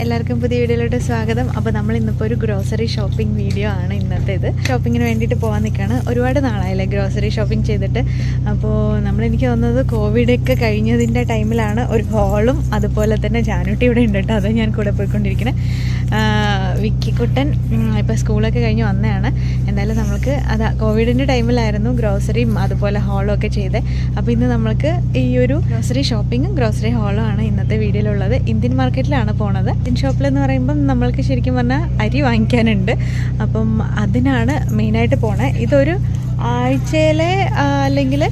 എല്ലാവർക്കും പുതിയ വീഡിയോയിലോട്ട് സ്വാഗതം. അപ്പോൾ നമ്മൾ ഇന്നിപ്പോൾ ഒരു ഗ്രോസറി ഷോപ്പിംഗ് വീഡിയോ ആണ് ഇന്നത്തേത്. ഷോപ്പിങ്ങിന് വേണ്ടിയിട്ട് പോകാൻ നിൽക്കുകയാണ്. ഒരുപാട് നാളായില്ലേ ഗ്രോസറി ഷോപ്പിംഗ് ചെയ്തിട്ട്. അപ്പോൾ എനിക്ക് തോന്നുന്നത് കോവിഡൊക്കെ കഴിഞ്ഞതിൻ്റെ ടൈമിലാണ് ഒരു ഹോളും അതുപോലെ തന്നെ ജാനുട്ടി ഇവിടെ ഉണ്ട് കേട്ടോ. അത് ഞാൻ കൂടെ പോയിക്കൊണ്ടിരിക്കുന്നത്. വിക്കിക്കുട്ടൻ ഇപ്പോൾ സ്കൂളൊക്കെ കഴിഞ്ഞ് വന്നതാണ്. എന്തായാലും നമ്മൾക്ക് അത് കോവിഡിൻ്റെ ടൈമിലായിരുന്നു ഗ്രോസറിയും അതുപോലെ ഹോളും ഒക്കെ ചെയ്തത്. അപ്പോൾ ഇന്ന് നമ്മൾക്ക് ഈ ഒരു ഗ്രോസറി ഷോപ്പിങ്ങും ഗ്രോസറി ഹോളും ആണ് ഇന്നത്തെ വീഡിയോയിലുള്ളത്. ഇന്ത്യൻ മാർക്കറ്റിലാണ് പോണത്. ഇന്ത്യൻ ഷോപ്പിലെന്ന് പറയുമ്പം നമ്മൾക്ക് ശരിക്കും പറഞ്ഞാൽ അരി വാങ്ങിക്കാനുണ്ട്. അപ്പം അതിനാണ് മെയിനായിട്ട് പോണത്. ഇതൊരു ആഴ്ചയിലെ അല്ലെങ്കിൽ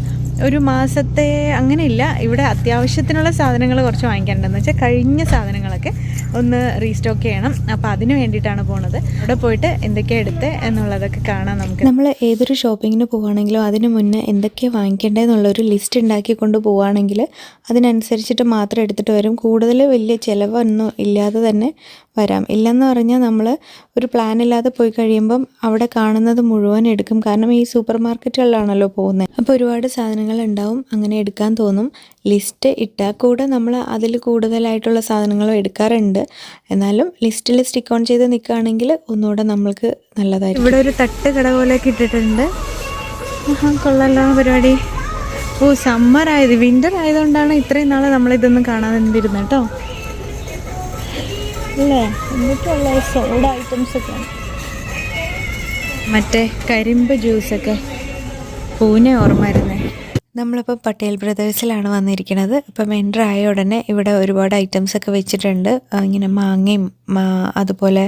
ഒരു മാസത്തെ അങ്ങനെയില്ല. ഇവിടെ അത്യാവശ്യത്തിനുള്ള സാധനങ്ങൾ കുറച്ച് വാങ്ങിക്കാനുണ്ടെന്ന് വെച്ചാൽ കഴിഞ്ഞ സാധനങ്ങളൊക്കെ ഒന്ന് റീസ്റ്റോക്ക് ചെയ്യണം. അപ്പോൾ അതിന് വേണ്ടിയിട്ടാണ് പോണത്. അവിടെ പോയിട്ട് എന്തൊക്കെയാണ് എടുത്ത് എന്നുള്ളതൊക്കെ കാണാം നമുക്ക്. നമ്മൾ ഏതൊരു ഷോപ്പിങ്ങിന് പോവുകയാണെങ്കിലും അതിന് മുന്നേ എന്തൊക്കെയാണ് വാങ്ങിക്കേണ്ടതെന്നുള്ളൊരു ലിസ്റ്റ് ഉണ്ടാക്കിക്കൊണ്ട് പോവുകയാണെങ്കിൽ അതിനനുസരിച്ചിട്ട് മാത്രം എടുത്തിട്ട് വരും. കൂടുതൽ വലിയ ചിലവൊന്നും ഇല്ലാതെ തന്നെ വരാം. ഇല്ലെന്ന് പറഞ്ഞാൽ നമ്മൾ ഒരു പ്ലാൻ ഇല്ലാതെ പോയി കഴിയുമ്പം അവിടെ കാണുന്നത് മുഴുവൻ എടുക്കും. കാരണം ഈ സൂപ്പർ മാർക്കറ്റുകളിലാണല്ലോ പോകുന്നത്. അപ്പോൾ ഒരുപാട് സാധനങ്ങൾ ഉണ്ടാവും. അങ്ങനെ എടുക്കാൻ തോന്നും. ലിസ്റ്റ് ഇട്ടാൽ കൂടെ നമ്മൾ അതിൽ കൂടുതലായിട്ടുള്ള സാധനങ്ങളും എടുക്കാറുണ്ട്. എന്നാലും ലിസ്റ്റിൽ സ്റ്റിക്ക് ഓൺ ചെയ്ത് നിൽക്കുകയാണെങ്കിൽ ഒന്നുകൂടെ നമ്മൾക്ക് നല്ലതായിരിക്കും. ഇവിടെ ഒരു തട്ട് കട പോലെയൊക്കെ ഇട്ടിട്ടുണ്ട്. കൊള്ളാലോ പരിപാടി. സമ്മർ ആയത് വിൻ്റർ ആയതുകൊണ്ടാണ് ഇത്രയും നാൾ നമ്മളിതൊന്നും കാണാതിരുന്നത് കേട്ടോ. അല്ലേ എന്തൊക്കെയുള്ള സോഡ ഐറ്റംസൊക്കെയാണ്. മറ്റേ കരിമ്പ് ജ്യൂസൊക്കെ പൂനെ ഓർമ്മ വരുന്നേ. നമ്മളിപ്പോൾ പട്ടേൽ ബ്രദേഴ്സിലാണ് വന്നിരിക്കുന്നത്. ഇപ്പം എൻ്റർ ആയ ഉടനെ ഇവിടെ ഒരുപാട് ഐറ്റംസൊക്കെ വെച്ചിട്ടുണ്ട്. ഇങ്ങനെ മാങ്ങയും അതുപോലെ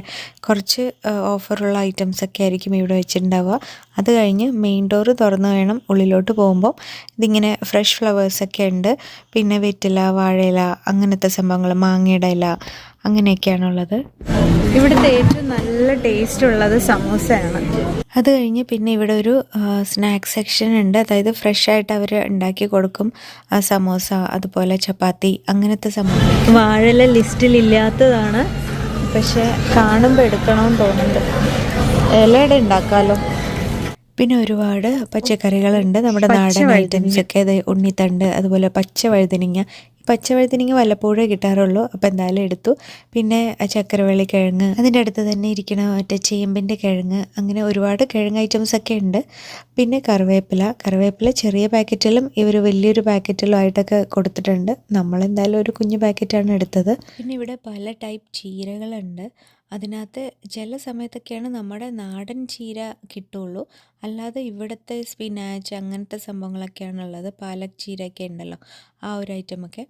കുറച്ച് ഓഫറുള്ള ഐറ്റംസൊക്കെ ആയിരിക്കും ഇവിടെ വെച്ചിട്ടുണ്ടാവുക. അത് കഴിഞ്ഞ് മെയിൻ ഡോറ് തുറന്ന് വേണം ഉള്ളിലോട്ട് പോകുമ്പോൾ ഇതിങ്ങനെ ഫ്രഷ് ഫ്ലവേഴ്സൊക്കെ ഉണ്ട്. പിന്നെ വെറ്റില, വാഴയില, അങ്ങനത്തെ സംഭവങ്ങൾ, മാങ്ങയുടെ ഇല, അങ്ങനെയൊക്കെയാണുള്ളത്. ഇവിടുത്തെ ഏറ്റവും നല്ല ടേസ്റ്റ് ഉള്ളത് സമൂസയാണ്. അത് കഴിഞ്ഞ് പിന്നെ ഇവിടെ ഒരു സ്നാക്സ് സെക്ഷൻ ഉണ്ട്. അതായത് ഫ്രഷായിട്ട് അവർ ഉണ്ടാക്കി കൊടുക്കും. സമോസ, അതുപോലെ ചപ്പാത്തി, അങ്ങനത്തെ സംഭവം. വാഴയില ലിസ്റ്റിലില്ലാത്തതാണ്, പക്ഷെ കാണുമ്പോൾ എടുക്കണമെന്ന് തോന്നുന്നുണ്ട്. ഇലയുടെ ഉണ്ടാക്കാമല്ലോ. പിന്നെ ഒരുപാട് പച്ചക്കറികളുണ്ട്. നമ്മുടെ നാടൻ ഐറ്റംസൊക്കെ. ഉണ്ണിത്തണ്ട്, അതുപോലെ പച്ച വഴുതനങ്ങ. പച്ച വഴുതനങ്ങ വല്ലപ്പോഴേ കിട്ടാറുള്ളൂ. അപ്പോൾ എന്തായാലും എടുത്തു. പിന്നെ ചക്കരവള്ളി കിഴങ്ങ്, അതിൻ്റെ അടുത്ത് തന്നെ ഇരിക്കണ മറ്റേ ചേമ്പിൻ്റെ കിഴങ്ങ്, അങ്ങനെ ഒരുപാട് കിഴങ്ങ് ഐറ്റംസൊക്കെ ഉണ്ട്. പിന്നെ കറിവേപ്പില ചെറിയ പാക്കറ്റിലും ഇവർ വലിയൊരു പാക്കറ്റിലും ആയിട്ടൊക്കെ കൊടുത്തിട്ടുണ്ട്. നമ്മളെന്തായാലും ഒരു കുഞ്ഞു പാക്കറ്റാണ് എടുത്തത്. പിന്നെ ഇവിടെ പല ടൈപ്പ് ചീരകളുണ്ട്. അതിനകത്ത് ചില സമയത്തൊക്കെയാണ് നമ്മുടെ നാടൻ ചീര കിട്ടുള്ളൂ. അല്ലാതെ ഇവിടുത്തെ സ്പിനാച്ച് അങ്ങനത്തെ സംഭവങ്ങളൊക്കെയാണുള്ളത്. പാലക് ചീരയൊക്കെ ഉണ്ടല്ലോ, ആ ഒരു ഐറ്റമൊക്കെ.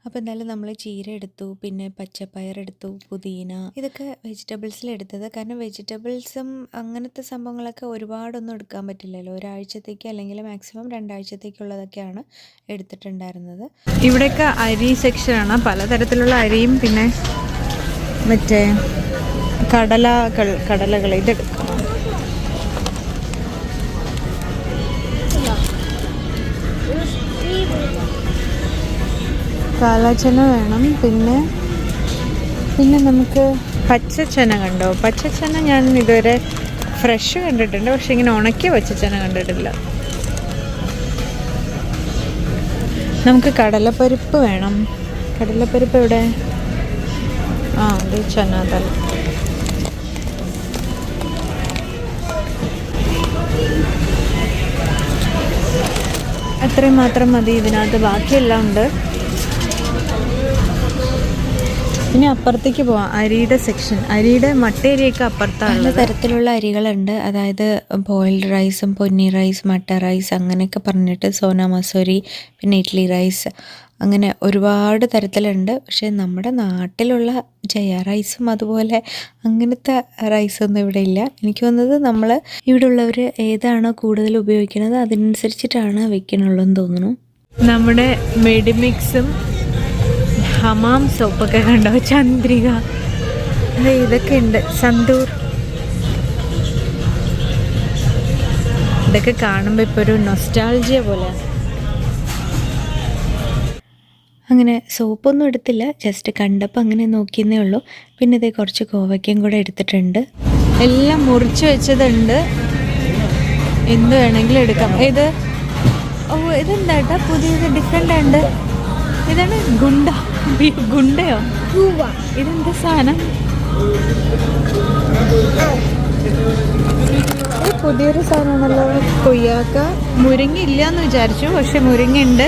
അപ്പോൾ എന്തായാലും നമ്മൾ ചീര എടുത്തു. പിന്നെ പച്ചപ്പയർ എടുത്തു, പുതിന, ഇതൊക്കെ വെജിറ്റബിൾസിലെടുത്തത്. കാരണം വെജിറ്റബിൾസും അങ്ങനത്തെ സംഭവങ്ങളൊക്കെ ഒരുപാടൊന്നും എടുക്കാൻ പറ്റില്ലല്ലോ. ഒരാഴ്ചത്തേക്ക് അല്ലെങ്കിൽ മാക്സിമം 2 ആഴ്ചത്തേക്കുള്ളതൊക്കെയാണ് എടുത്തിട്ടുണ്ടായിരുന്നത്. ഇവിടെയൊക്കെ അരി സെക്ഷനാണ്. പലതരത്തിലുള്ള അരിയും പിന്നെ മറ്റേ കടലകൾ ഇതെടുക്കണം. കാലാച്ചന വേണം. പിന്നെ നമുക്ക് പച്ചച്ചന കണ്ടോ? പച്ചച്ചന ഞാൻ ഇതുവരെ ഫ്രഷ് കണ്ടിട്ടുണ്ട്, പക്ഷെ ഇങ്ങനെ ഉണക്കിയ പച്ചച്ചന കണ്ടിട്ടില്ല. നമുക്ക് കടലപ്പരിപ്പ് വേണം. കടലപ്പരിപ്പ് എവിടെ? ഇത് ചനാദാൽ. അത്രയും മാത്രം മതി. ഇതിനകത്ത് ബാക്കിയെല്ലാം ഉണ്ട്. ഇനി അപ്പുറത്തേക്ക് പോവാം. അരിയുടെ സെക്ഷൻ. അരിയുടെ മട്ടേരിയൊക്കെ അപ്പുറത്താണ്. പല തരത്തിലുള്ള അരികളുണ്ട്. അതായത് ബോയിൽഡ് റൈസും, പൊന്നി റൈസ്, മട്ട റൈസ്, അങ്ങനെയൊക്കെ പറഞ്ഞിട്ട് സോന മസൂരി, പിന്നെ ഇഡ്ലി റൈസ്, അങ്ങനെ ഒരുപാട് തരത്തിലുണ്ട്. പക്ഷേ നമ്മുടെ നാട്ടിലുള്ള ജയ റൈസും അതുപോലെ അങ്ങനത്തെ റൈസൊന്നും ഇവിടെ ഇല്ല. എനിക്ക് തോന്നുന്നത് നമ്മൾ ഇവിടെ ഉള്ളവർ ഏതാണോ കൂടുതൽ ഉപയോഗിക്കുന്നത് അതിനനുസരിച്ചിട്ടാണ് വെക്കണുള്ളൂ എന്ന് തോന്നുന്നു. നമ്മുടെ മെഡിമിക്സും ഹമാം സോപ്പൊക്കെ കണ്ടോ? ചന്ദ്രിക, ഇതൊക്കെ ഉണ്ട്. സന്തൂർ, ഇതൊക്കെ കാണുമ്പോൾ ഇപ്പോൾ ഒരു നൊസ്റ്റാൾജിയ പോലെയാണ്. അങ്ങനെ സോപ്പൊന്നും എടുത്തില്ല, ജസ്റ്റ് കണ്ടപ്പോൾ അങ്ങനെ നോക്കിയെന്നേ ഉള്ളൂ. പിന്നെ ഇതേ കുറച്ച് കോവയ്ക്കയും കൂടെ എടുത്തിട്ടുണ്ട്. എല്ലാം മുറിച്ച് വെച്ചതുണ്ട്, എന്ത് വേണമെങ്കിലും എടുക്കാം. ഇതെന്താ പുതിയത് ഡിഫറെൻ്റ് ഉണ്ട്. ഇതാണ് ഗുണ്ടയോ? ഇതെന്താ സാധനം? പുതിയൊരു സാധനമാണല്ലോ. കൊയ്യാക്ക. മുരിങ്ങ ഇല്ലാന്ന് വിചാരിച്ചു, പക്ഷെ മുരിങ്ങ ഉണ്ട്.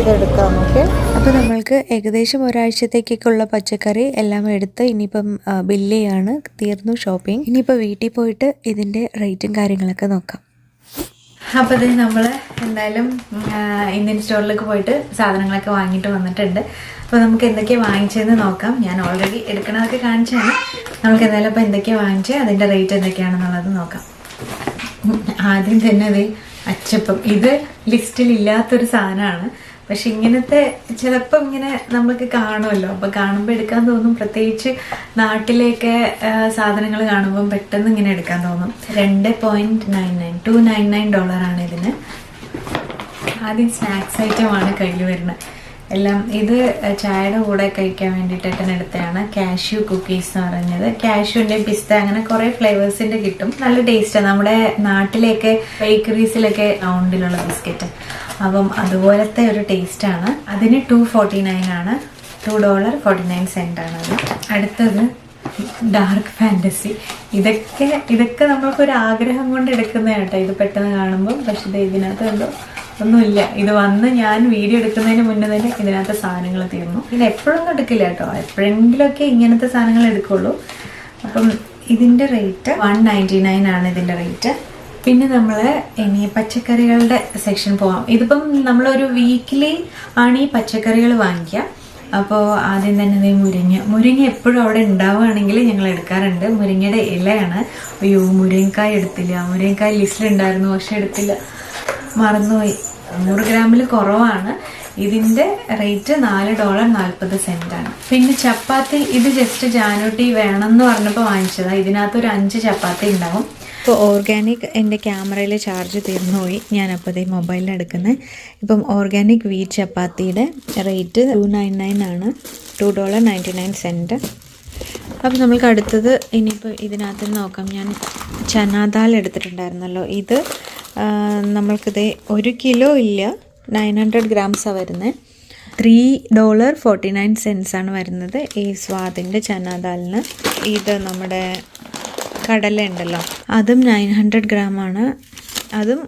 ഇതെടുക്കാം. ഓക്കെ. അപ്പോൾ നമ്മൾക്ക് ഏകദേശം ഒരാഴ്ചത്തേക്കുള്ള പച്ചക്കറി എല്ലാം എടുത്ത് ഇനിയിപ്പം ബില്ല് ചെയ്യാണ്. തീർന്നു ഷോപ്പിംഗ്. ഇനിയിപ്പോൾ വീട്ടിൽ പോയിട്ട് ഇതിൻ്റെ റേറ്റും കാര്യങ്ങളൊക്കെ നോക്കാം. അപ്പോൾ ഇത് നമ്മൾ എന്തായാലും ഇന്ത്യൻ സ്റ്റോറിലേക്ക് പോയിട്ട് സാധനങ്ങളൊക്കെ വാങ്ങിയിട്ട് വന്നിട്ടുണ്ട്. അപ്പോൾ നമുക്ക് എന്തൊക്കെയാണ് വാങ്ങിച്ചതെന്ന് നോക്കാം. ഞാൻ ഓൾറെഡി എടുക്കണതൊക്കെ കാണിച്ചാണ്. നമുക്ക് എന്തായാലും അപ്പോൾ എന്തൊക്കെയാണ് വാങ്ങിച്ചത്, അതിൻ്റെ റേറ്റ് എന്തൊക്കെയാണെന്നുള്ളത് നോക്കാം. ആദ്യം തന്നെ അത് അച്ചപ്പം. ഇത് ലിസ്റ്റിലില്ലാത്തൊരു സാധനമാണ്. പക്ഷെ ഇങ്ങനത്തെ ചിലപ്പോൾ ഇങ്ങനെ നമുക്ക് കാണുമല്ലോ, അപ്പോൾ കാണുമ്പോൾ എടുക്കാൻ തോന്നും. പ്രത്യേകിച്ച് നാട്ടിലേക്ക് സാധനങ്ങൾ കാണുമ്പം പെട്ടെന്ന് ഇങ്ങനെ എടുക്കാൻ തോന്നും. $2.99 ഇതിന്. ആദ്യം സ്നാക്സ് ഐറ്റമാണ് കയ്യിൽ വരുന്നത് എല്ലാം. ഇത് ചായയുടെ കൂടെ കഴിക്കാൻ വേണ്ടിയിട്ടൊക്കെ എടുത്തതാണ്. കാഷ്യൂ കുക്കീസ് എന്ന് പറഞ്ഞത്. കാഷ്യൂൻ്റെ പിസ്ത അങ്ങനെ കുറേ ഫ്ലേവേഴ്സിൻ്റെ കിട്ടും. നല്ല ടേസ്റ്റാണ്. നമ്മുടെ നാട്ടിലേക്ക് ബേക്കറീസിലൊക്കെ റൗണ്ടിലുള്ള ബിസ്ക്കറ്റ്, അപ്പം അതുപോലത്തെ ഒരു ടേസ്റ്റാണ്. അതിന് $2.49 ആണ്. $2.49 ആണത്. അടുത്തത് ഡാർക്ക് ഫാൻറ്റസി. ഇതൊക്കെ നമ്മൾക്കൊരു ആഗ്രഹം കൊണ്ട് എടുക്കുന്ന കേട്ടോ. ഇത് പെട്ടെന്ന് കാണുമ്പം. പക്ഷെ ഇത് ഇതിനകത്ത് എന്തോ ഒന്നുമില്ല. ഇത് വന്ന് ഞാൻ വീഡിയോ എടുക്കുന്നതിന് മുന്നേ തന്നെ ഇതിനകത്ത് സാധനങ്ങൾ തീർന്നു. പിന്നെ എപ്പോഴൊന്നും എടുക്കില്ല കേട്ടോ, എപ്പോഴെങ്കിലുമൊക്കെ ഇങ്ങനത്തെ സാധനങ്ങൾ എടുക്കുള്ളൂ. അപ്പം ഇതിൻ്റെ റേറ്റ് $199 ആണ് ഇതിൻ്റെ റേറ്റ്. പിന്നെ നമ്മൾ ഇനി പച്ചക്കറികളുടെ സെക്ഷൻ പോവാം. ഇതിപ്പം നമ്മളൊരു വീക്കിലി ആണ് ഈ പച്ചക്കറികൾ വാങ്ങിക്കുക. അപ്പോൾ ആദ്യം തന്നെ മുരിങ്ങ എപ്പോഴും അവിടെ ഉണ്ടാവുകയാണെങ്കിൽ ഞങ്ങൾ എടുക്കാറുണ്ട്. മുരിങ്ങയുടെ ഇലയാണ്. അയ്യോ, മുരിങ്ങക്കായ എടുത്തില്ല. മുരിങ്ങക്കായ ലിസ്റ്റിലുണ്ടായിരുന്നു, പക്ഷെ എടുത്തില്ല, മറന്നുപോയി. 100 ഗ്രാമിൽ കുറവാണ്. ഇതിൻ്റെ റേറ്റ് $4.40 ആണ്. പിന്നെ ചപ്പാത്തി, ഇത് ജസ്റ്റ് ജാനൂട്ടി വേണമെന്ന് പറഞ്ഞപ്പോൾ വാങ്ങിച്ചതാണ്. ഇതിനകത്തൊരു 5 ചപ്പാത്തി ഉണ്ടാവും. ഇപ്പോൾ ഓർഗാനിക് എൻ്റെ ക്യാമറയിൽ ചാർജ് തീർന്നുപോയി. ഞാനപ്പോൾ ഇതേ മൊബൈലിൽ എടുക്കുന്നത്. ഇപ്പം ഓർഗാനിക് വീറ്റ് ചപ്പാത്തിയുടെ റേറ്റ് $2.99 ആണ്. $2.99. അപ്പോൾ നമ്മൾക്ക് അടുത്തത് ഇനിയിപ്പോൾ ഇതിനകത്ത് നോക്കാം. ഞാൻ ചനാദാൽ എടുത്തിട്ടുണ്ടായിരുന്നല്ലോ. ഇത് നമ്മൾക്കിത് 1 കിലോ ഇല്ല, 900 ഗ്രാംസാണ് വരുന്നത്. $3.49 ആണ് വരുന്നത് ഈ സ്വാദിൻ്റെ ചനാദാലിന്. ഇത് നമ്മുടെ കടല ഉണ്ടല്ലോ, അതും 900 ഗ്രാമാണ്. അതും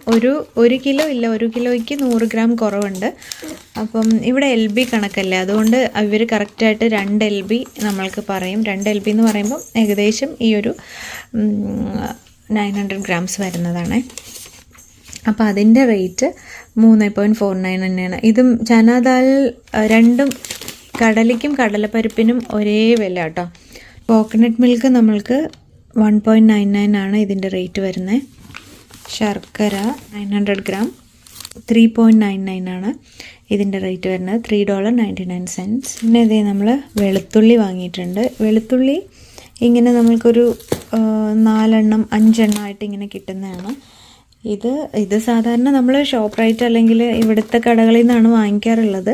ഒരു കിലോ ഇല്ല, 1 കിലോയ്ക്ക് 100 ഗ്രാം കുറവുണ്ട്. അപ്പം ഇവിടെ LB കണക്കല്ലേ, അതുകൊണ്ട് ഇവർ കറക്റ്റായിട്ട് 2 LB നമ്മൾക്ക് പറയും. 2 LB എന്ന് പറയുമ്പം ഏകദേശം ഈ ഒരു 900 ഗ്രാംസ് വരുന്നതാണ്. അപ്പോൾ അതിൻ്റെ റേറ്റ് $3.49 തന്നെയാണ്. ഇതും ചനാദാൽ രണ്ടും കടലയ്ക്കും കടലപ്പരിപ്പിനും ഒരേ വില കേട്ടോ. കോക്കനട്ട് മിൽക്ക് നമ്മൾക്ക് $1.99 ആണ് ഇതിൻ്റെ റേറ്റ് വരുന്നത്. ശർക്കര 900 ഗ്രാം $3.99 ആണ് ഇതിൻ്റെ റേറ്റ് വരുന്നത്. $3.99. പിന്നെ ഇതേ നമ്മൾ വെളുത്തുള്ളി വാങ്ങിയിട്ടുണ്ട്. വെളുത്തുള്ളി ഇങ്ങനെ നമ്മൾക്കൊരു 4 എണ്ണം 5 എണ്ണമായിട്ട് ഇങ്ങനെ കിട്ടുന്നതാണ്. ഇത് സാധാരണ നമ്മൾ ഷോപ്പ് റൈറ്റ് അല്ലെങ്കിൽ ഇവിടുത്തെ കടകളിൽ നിന്നാണ് വാങ്ങിക്കാറുള്ളത്.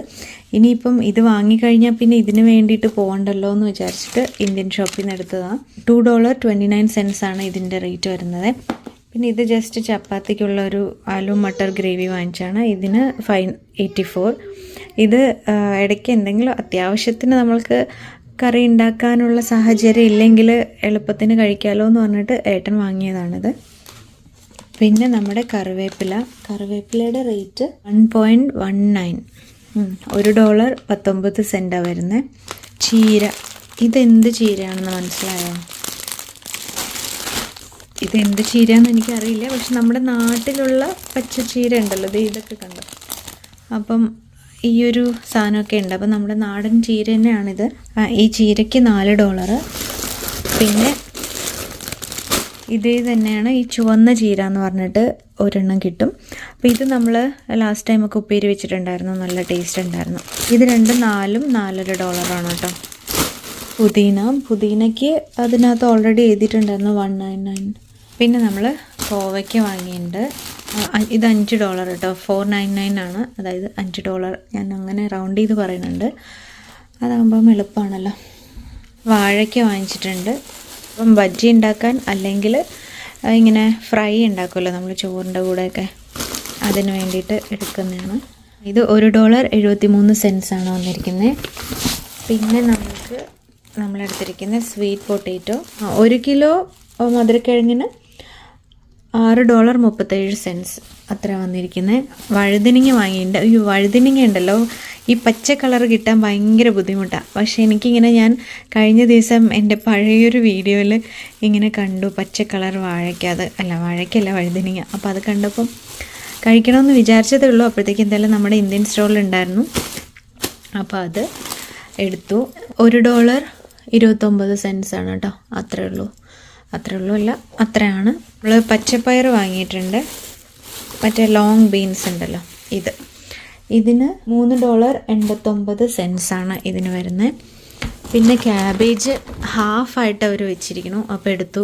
ഇനിയിപ്പം ഇത് വാങ്ങിക്കഴിഞ്ഞാൽ പിന്നെ ഇതിന് വേണ്ടിയിട്ട് പോകണ്ടല്ലോ എന്ന് വിചാരിച്ചിട്ട് ഇന്ത്യൻ ഷോപ്പിൽ നിന്ന് എടുത്തതാണ്. $2.29 ആണ് ഇതിൻ്റെ റേറ്റ് വരുന്നത്. പിന്നെ ഇത് ജസ്റ്റ് ചപ്പാത്തിക്കുള്ള ഒരു ആലു മട്ടർ ഗ്രേവി വാങ്ങിച്ചാണ്. ഇതിന് $5.84. ഇത് ഇടയ്ക്ക് എന്തെങ്കിലും അത്യാവശ്യത്തിന് നമ്മൾക്ക് കറി ഉണ്ടാക്കാനുള്ള സാഹചര്യം ഇല്ലെങ്കിൽ എളുപ്പത്തിന് കഴിക്കാമല്ലോ എന്ന് പറഞ്ഞിട്ട് ഏട്ടൻ വാങ്ങിയതാണിത്. പിന്നെ നമ്മുടെ കറിവേപ്പിലയുടെ റേറ്റ് $1.19. $1.19 വരുന്നത്. ചീര, ഇതെന്ത് ചീരയാണെന്ന് മനസ്സിലായോ? ഇതെന്ത് ചീരയാണെന്ന് എനിക്കറിയില്ല, പക്ഷെ നമ്മുടെ നാട്ടിലുള്ള പച്ചച്ചീര ഉണ്ടല്ലോ, ഇതൊക്കെ കണ്ടു. അപ്പം ഈ ഒരു സാധനമൊക്കെ ഉണ്ട്. അപ്പം നമ്മുടെ നാടൻ ചീര തന്നെയാണിത്. ഈ ചീരയ്ക്ക് $4. പിന്നെ ഇതേ തന്നെയാണ് ഈ ചുവന്ന ചീര എന്ന് പറഞ്ഞിട്ട് ഒരെണ്ണം കിട്ടും. അപ്പോൾ ഇത് നമ്മൾ ലാസ്റ്റ് ടൈമൊക്കെ ഉപ്പേരി വെച്ചിട്ടുണ്ടായിരുന്നു, നല്ല ടേസ്റ്റ് ഉണ്ടായിരുന്നു. ഇത് രണ്ടും $4.5 ആണ് കേട്ടോ. പുതിനയ്ക്ക് അതിനകത്ത് ഓൾറെഡി എഴുതിയിട്ടുണ്ടായിരുന്നു $1.99. പിന്നെ നമ്മൾ കോവയ്ക്ക വാങ്ങിയിട്ടുണ്ട്. ഇത് $5 കേട്ടോ. $4.99 ആണ്, അതായത് $5. ഞാൻ അങ്ങനെ റൗണ്ട് ചെയ്ത് പറയുന്നുണ്ട്, അതാകുമ്പം എളുപ്പമാണല്ലോ. വാഴയ്ക്ക വാങ്ങിച്ചിട്ടുണ്ട്. അപ്പം ബജ്ജി ഉണ്ടാക്കാൻ അല്ലെങ്കിൽ ഇങ്ങനെ ഫ്രൈ ഉണ്ടാക്കുമല്ലോ നമ്മൾ ചോറിൻ്റെ കൂടെയൊക്കെ, അതിന് വേണ്ടിയിട്ട് എടുക്കുന്നതാണ്. ഇത് $1.73 ആണ് വന്നിരിക്കുന്നത്. പിന്നെ നമ്മളെടുത്തിരിക്കുന്ന സ്വീറ്റ് പൊട്ടാറ്റോ 1 കിലോ മധുരക്കിഴങ്ങിന് $6.37 അത്ര വന്നിരിക്കുന്നത്. വഴുതനങ്ങ വാങ്ങിയിട്ടുണ്ട്. അയ്യോ, വഴുതനങ്ങ ഉണ്ടല്ലോ, ഈ പച്ച കളർ കിട്ടാൻ ഭയങ്കര ബുദ്ധിമുട്ടാണ്. പക്ഷേ എനിക്കിങ്ങനെ ഞാൻ കഴിഞ്ഞ ദിവസം എൻ്റെ പഴയൊരു വീഡിയോയിൽ ഇങ്ങനെ കണ്ടു പച്ച കളർ വാഴയ്ക്കല്ല വഴുതനങ്ങ. അപ്പോൾ അത് കണ്ടപ്പം കഴിക്കണമെന്ന് വിചാരിച്ചതേ ഉള്ളൂ. അപ്പോഴത്തേക്ക് എന്തായാലും നമ്മുടെ ഇന്ത്യൻ സ്റ്റോറിലുണ്ടായിരുന്നു. അപ്പോൾ അത് എടുത്തു. $1.29 ആണ് കേട്ടോ. അത്രേ ഉള്ളൂ അല്ല, അത്രയാണ്. നമ്മൾ പച്ചപ്പയർ വാങ്ങിയിട്ടുണ്ട്, മറ്റേ ലോങ് ബീൻസ് ഉണ്ടല്ലോ, ഇതിന് $3.89 ആണ് ഇതിന് വരുന്നത്. പിന്നെ ക്യാബേജ് ഹാഫായിട്ട് അവർ വെച്ചിരിക്കുന്നു, അപ്പോൾ എടുത്തു.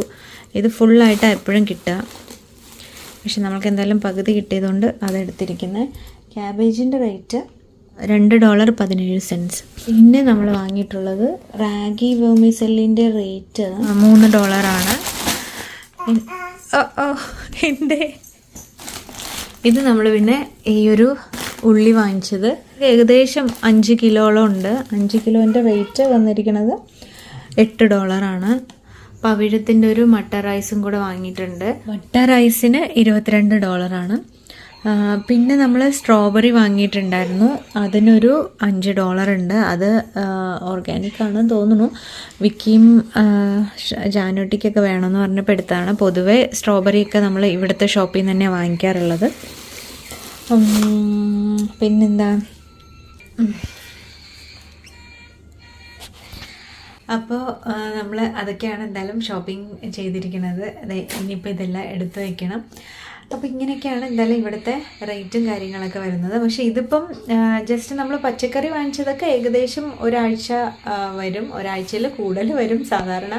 ഇത് ഫുള്ളായിട്ടാണ് എപ്പോഴും കിട്ടുക, പക്ഷെ നമ്മൾക്ക് എന്തായാലും പകുതി കിട്ടിയതുകൊണ്ട് അതെടുത്തിരിക്കുന്നത്. ക്യാബേജിൻ്റെ റേറ്റ് $2.17. പിന്നെ നമ്മൾ വാങ്ങിയിട്ടുള്ളത് റാഗി വെർമിസെല്ലിൻ്റെ റേറ്റ് $3 ആണ്. ഇത് നമ്മൾ പിന്നെ ഈ ഒരു ഉള്ളി വാങ്ങിച്ചത് ഏകദേശം 5 കിലോളം ഉണ്ട്. 5 കിലോൻ്റെ റേറ്റ് വന്നിരിക്കുന്നത് $8 ആണ്. പവിഴത്തിൻ്റെ ഒരു മട്ട റൈസും കൂടെ വാങ്ങിയിട്ടുണ്ട്. മട്ട റൈസിന് $22 ആണ്. പിന്നെ നമ്മൾ സ്ട്രോബെറി വാങ്ങിയിട്ടുണ്ടായിരുന്നു, അതിനൊരു $5 ഉണ്ട്. അത് ഓർഗാനിക് ആണെന്ന് തോന്നുന്നു. വിക്കിയും ജാനൂട്ടിക്കൊക്കെ വേണമെന്ന് പറഞ്ഞപ്പോൾ എടുത്താണ്. പൊതുവേ സ്ട്രോബെറിയൊക്കെ നമ്മൾ ഇവിടുത്തെ ഷോപ്പിൽ നിന്ന് തന്നെ വാങ്ങിക്കാറുള്ളത്. പിന്നെന്താ, അപ്പോൾ നമ്മൾ അതൊക്കെയാണ് എന്തായാലും ഷോപ്പിംഗ് ചെയ്തിരിക്കുന്നത്. ഇനിയിപ്പോൾ ഇതെല്ലാം എടുത്തു വയ്ക്കണം. അപ്പോൾ ഇങ്ങനെയൊക്കെയാണ് എന്തായാലും ഇവിടുത്തെ റേറ്റും കാര്യങ്ങളൊക്കെ വരുന്നത്. പക്ഷേ ഇതിപ്പം ജസ്റ്റ് നമ്മൾ പച്ചക്കറി വാങ്ങിച്ചതൊക്കെ ഏകദേശം ഒരാഴ്ച വരും, ഒരാഴ്ചയിൽ കൂടുതൽ വരും. സാധാരണ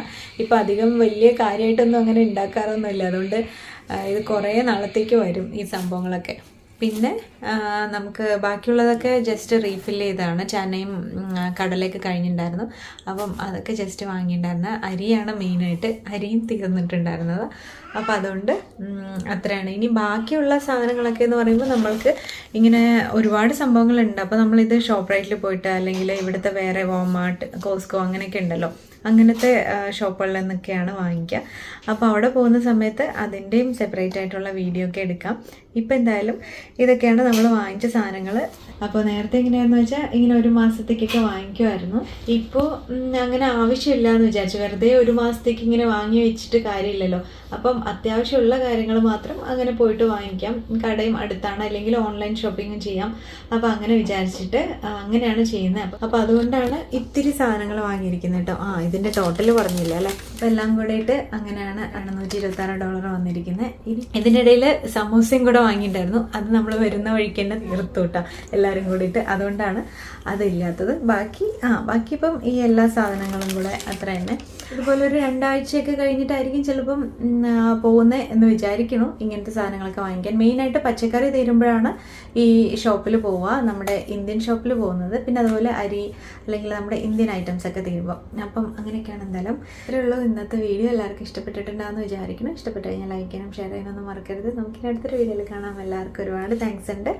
ഇപ്പോൾ അധികം വലിയ കാര്യമായിട്ടൊന്നും അങ്ങനെ ഉണ്ടാക്കാറൊന്നുമില്ല, അതുകൊണ്ട് ഇത് കുറേ നാളത്തേക്ക് വരും ഈ സംഭവങ്ങളൊക്കെ. പിന്നെ നമുക്ക് ബാക്കിയുള്ളതൊക്കെ ജസ്റ്റ് റീഫിൽ ചെയ്തതാണ്. ചനയും കടലയൊക്കെ കഴിഞ്ഞിട്ടുണ്ടായിരുന്നു, അപ്പം അതൊക്കെ ജസ്റ്റ് വാങ്ങിയിട്ടുണ്ടായിരുന്നു. അരിയാണ് മെയിനായിട്ട്, അരിയും തീർന്നിട്ടുണ്ടായിരുന്നത്. അപ്പോൾ അതുകൊണ്ട് അത്രയാണ്. ഇനി ബാക്കിയുള്ള സാധനങ്ങളൊക്കെ എന്ന് പറയുമ്പോൾ നമ്മൾക്ക് ഇങ്ങനെ ഒരുപാട് സംഭവങ്ങളുണ്ട്. അപ്പോൾ നമ്മളിത് ഷോപ്പ് റൈറ്റിൽ പോയിട്ട് അല്ലെങ്കിൽ ഇവിടുത്തെ വേറെ വാൾമാർട്ട്, കോസ്കോ അങ്ങനെയൊക്കെ ഉണ്ടല്ലോ, അങ്ങനത്തെ ഷോപ്പുകളിൽ നിന്നൊക്കെയാണ് വാങ്ങിക്കുക. അപ്പോൾ അവിടെ പോകുന്ന സമയത്ത് അതിൻ്റെയും സെപ്പറേറ്റ് ആയിട്ടുള്ള വീഡിയോ ഒക്കെ എടുക്കാം. ഇപ്പം എന്തായാലും ഇതൊക്കെയാണ് നമ്മൾ വാങ്ങിച്ച സാധനങ്ങൾ. അപ്പോൾ നേരത്തെ എങ്ങനെയാണെന്ന് വെച്ചാൽ ഇങ്ങനെ 1 മാസത്തേക്കൊക്കെ വാങ്ങിക്കുമായിരുന്നു. ഇപ്പോൾ അങ്ങനെ ആവശ്യമില്ല എന്ന് വിചാരിച്ചു. വെറുതെ 1 മാസത്തേക്ക് ഇങ്ങനെ വാങ്ങി വെച്ചിട്ട് കാര്യമില്ലല്ലോ. അപ്പം അത്യാവശ്യമുള്ള കാര്യങ്ങൾ മാത്രം അങ്ങനെ പോയിട്ട് വാങ്ങിക്കാം. കടയും അടുത്താണ്, അല്ലെങ്കിൽ ഓൺലൈൻ ഷോപ്പിങ്ങും ചെയ്യാം. അപ്പോൾ അങ്ങനെ വിചാരിച്ചിട്ട് അങ്ങനെയാണ് ചെയ്യുന്നത്. അപ്പോൾ അതുകൊണ്ടാണ് ഇത്തിരി സാധനങ്ങൾ വാങ്ങിയിരിക്കുന്നത് കേട്ടോ. ഇതിൻ്റെ ടോട്ടൽ പറഞ്ഞില്ല അല്ലേ. അപ്പോൾ എല്ലാം കൂടെയിട്ട് അങ്ങനെയാണ് $626 വന്നിരിക്കുന്നത്. ഇതിൻ്റെ ഇടയിൽ സമൂസയും കൂടെ വാങ്ങിയിട്ടുണ്ടായിരുന്നു. അത് നമ്മൾ വരുന്ന വഴിക്ക് തന്നെ തീർത്തു കേട്ടോ എല്ലാവരും കൂടിയിട്ട്. അതുകൊണ്ടാണ് അതില്ലാത്തത്. ബാക്കി ഇപ്പം ഈ എല്ലാ സാധനങ്ങളും കൂടെ അത്ര തന്നെ. ഇതുപോലെ ഒരു 2 ആഴ്ചയൊക്കെ കഴിഞ്ഞിട്ടായിരിക്കും ചിലപ്പം പോകുന്നത് എന്ന് വിചാരിക്കണം ഇങ്ങനത്തെ സാധനങ്ങളൊക്കെ വാങ്ങിക്കാൻ. മെയിനായിട്ട് പച്ചക്കറി തീരുമ്പോഴാണ് ഈ ഷോപ്പിൽ പോവുക, നമ്മുടെ ഇന്ത്യൻ ഷോപ്പിൽ പോകുന്നത്. പിന്നെ അതുപോലെ അരി അല്ലെങ്കിൽ നമ്മുടെ ഇന്ത്യൻ ഐറ്റംസ് ഒക്കെ തീരുമ്പോൾ. അപ്പം അങ്ങനെയൊക്കെയാണ്. എന്തായാലും ഇത്രയുള്ളൂ ഇന്നത്തെ വീഡിയോ. എല്ലാവർക്കും ഇഷ്ടപ്പെട്ടിട്ടുണ്ടാകുമെന്ന് വിചാരിക്കണം. ഇഷ്ടപ്പെട്ട് കഴിഞ്ഞാൽ ലൈക്ക് ചെയ്യാനും ഷെയർ ചെയ്യാനൊന്നും മറക്കരുത്. നമുക്കിനി അടുത്തൊരു വീഡിയോയിൽ കാണാം. എല്ലാവർക്കും ഒരുപാട് താങ്ക്സ് ഉണ്ട്.